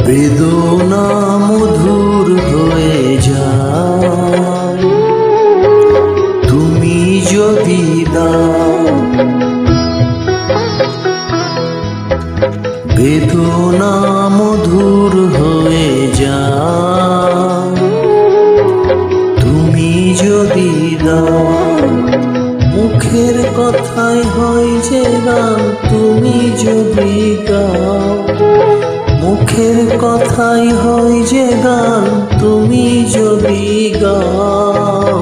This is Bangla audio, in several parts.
বেদনা মধুর হয়ে যায় তুমি যদি দাও, বেদনা মধুর হয়ে যায় তুমি যদি দাও। মুখের কথায় হয় যে গান তুমি যদি গাও, মুখের কথাই হয় যে গান তুমি যদি গাও।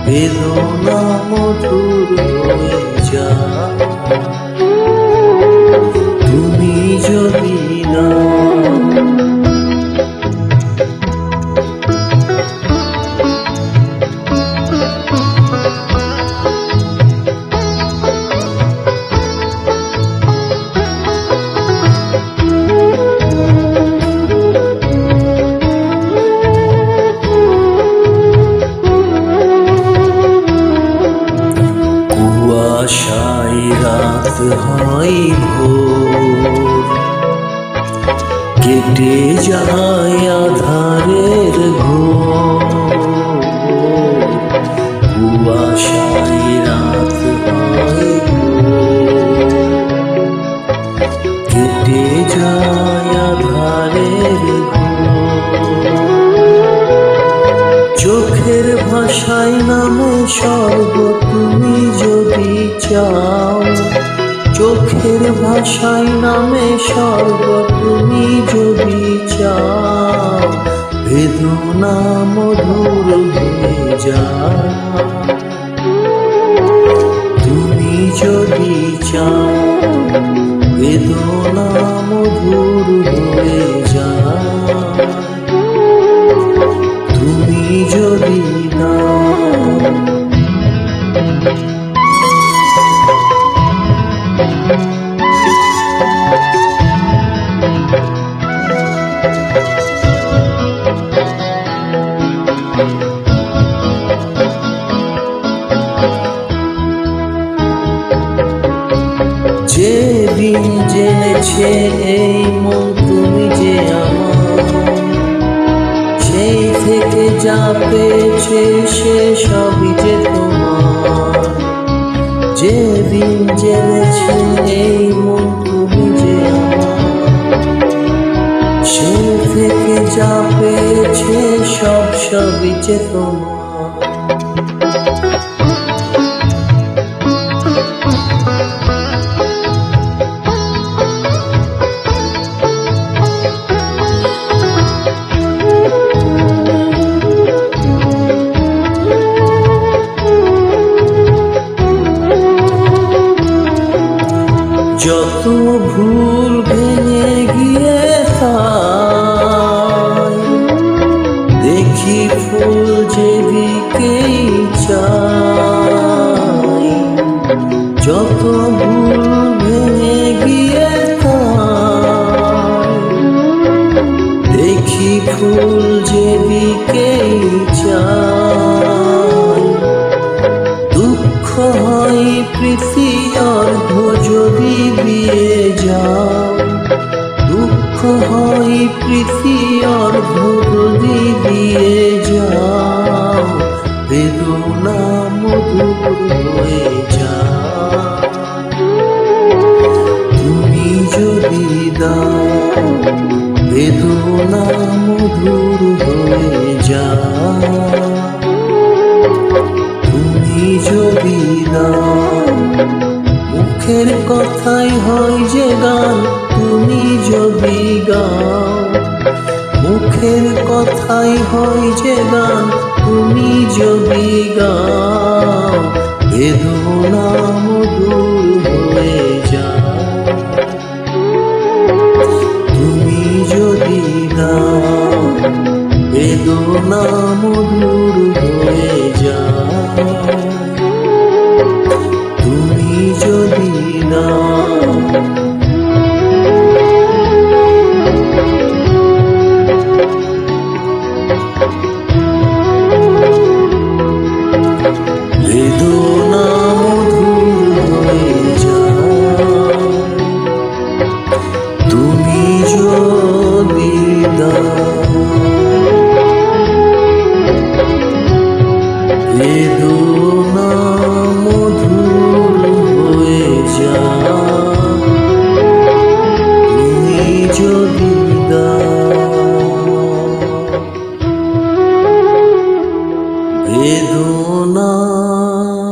বেদনা মধুর হয়ে যায় তুমি যদি গাও। কুয়াশায় রাত হয় ভোর, কেটে যায় আধারের ঘোর। কুয়াশায় রাত হয় ভোর, কেটে যায় আধারের ঘোর। চোখের ভাষায় নামে স্বর্গ তুমি যদি চাও, চোখের ভাষায় নামে স্বর্গ তুমি যদি চাও। বেদনা মধুর হয়ে যায় তুমি যদি চাও। বেদনা মধুর হয়ে যায় তুমি যদি দাও। যেদিন জেনেছে এই মন তুমি যে আমার, সেই থেকে যা পেয়েছে সে সবই যে তোমার। যেদিন জেনেছে এই মন তুমি যে আমার, সেই থেকে যা পেয়েছে সবই যে তোমার। যত ভুল ভেঙে গিয়ে দেখি ফুল যেদিকেই চাই। যত ভুল ভেঙে গিয়ে দেখি ফুল যেদিকেই চাই। দুঃখ হয় প্রীতি অর্ঘ যদি দিয়ে যাও, দুঃখ হয় প্রীতি অর্ঘ যদি দিয়ে যাও। বেদনা মধুর হয়ে যায় তুমি যদি দাও। বেদনা মধুর হয়ে যায় তুমি যদি দাও। মুখের কথাই হয় যে গান তুমি যদি গাও, মুখের কথাই হয় যে গান তুমি যদি গাও। বেদনা